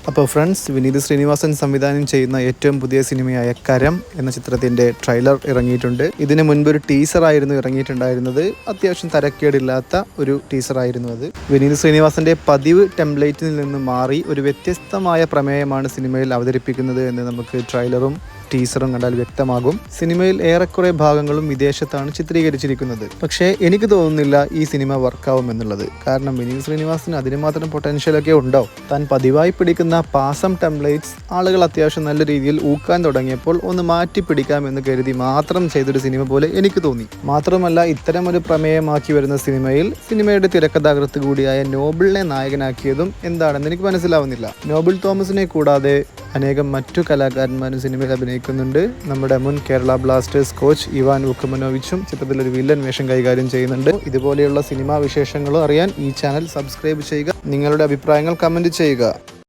അപ്പോൾ ഫ്രണ്ട്സ്, വിനീത് ശ്രീനിവാസൻ സംവിധാനം ചെയ്യുന്ന ഏറ്റവും പുതിയ സിനിമയായ കരം എന്ന ചിത്രത്തിൻ്റെ ട്രെയിലർ ഇറങ്ങിയിട്ടുണ്ട്. ഇതിന് മുൻപ് ഒരു ടീസറായിരുന്നു ഇറങ്ങിയിട്ടുണ്ടായിരുന്നത്. അത്യാവശ്യം തരക്കേടില്ലാത്ത ഒരു ടീസറായിരുന്നു അത്. വിനീത് ശ്രീനിവാസൻ്റെ പതിവ് ടെംപ്ലേറ്റിൽ നിന്ന് മാറി ഒരു വ്യത്യസ്തമായ പ്രമേയമാണ് സിനിമയിൽ അവതരിപ്പിക്കുന്നത് എന്ന് നമുക്ക് ട്രെയിലറും ടീസറും കണ്ടാൽ വ്യക്തമാകും. സിനിമയിൽ ഏറെക്കുറെ ഭാഗങ്ങളും വിദേശത്താണ് ചിത്രീകരിച്ചിരിക്കുന്നത്. പക്ഷേ എനിക്ക് തോന്നുന്നില്ല ഈ സിനിമ വർക്കാവും എന്നുള്ളത്. കാരണം വിനീത് ശ്രീനിവാസന് അതിന് മാത്രം പൊട്ടൻഷ്യലൊക്കെ ഉണ്ടോ? താൻ പതിവായി പിടിക്കുന്ന പാസം ടെംപ്ലേറ്റ്സ് ആളുകൾ അത്യാവശ്യം നല്ല രീതിയിൽ ഊക്കാൻ തുടങ്ങിയപ്പോൾ ഒന്ന് മാറ്റി പിടിക്കാമെന്ന് കരുതി മാത്രം ചെയ്തൊരു സിനിമ പോലെ എനിക്ക് തോന്നി. മാത്രമല്ല, ഇത്തരമൊരു പ്രമേയമാക്കി വരുന്ന സിനിമയുടെ തിരക്കഥാകൃത്ത് കൂടിയായ നോബിളിനെ നായകനാക്കിയതും എന്താണെന്ന് എനിക്ക് മനസ്സിലാവുന്നില്ല. നോബിൾ തോമസിനെ കൂടാതെ അനേകം മറ്റു കലാകാരന്മാരും സിനിമയിൽ അഭിനയിക്കുന്നുണ്ട്. നമ്മുടെ മുൻ കേരള ബ്ലാസ്റ്റേഴ്സ് കോച്ച് ഇവാൻ വുക്കമനോവിച്ചും ചിത്രത്തിൽ ഒരു വില്ലൻ വേഷം കൈകാര്യം ചെയ്യുന്നുണ്ട്. ഇതുപോലെയുള്ള സിനിമാ വിശേഷങ്ങളും അറിയാൻ ഈ ചാനൽ സബ്സ്ക്രൈബ് ചെയ്യുക. നിങ്ങളുടെ അഭിപ്രായങ്ങൾ കമൻറ്റ് ചെയ്യുക.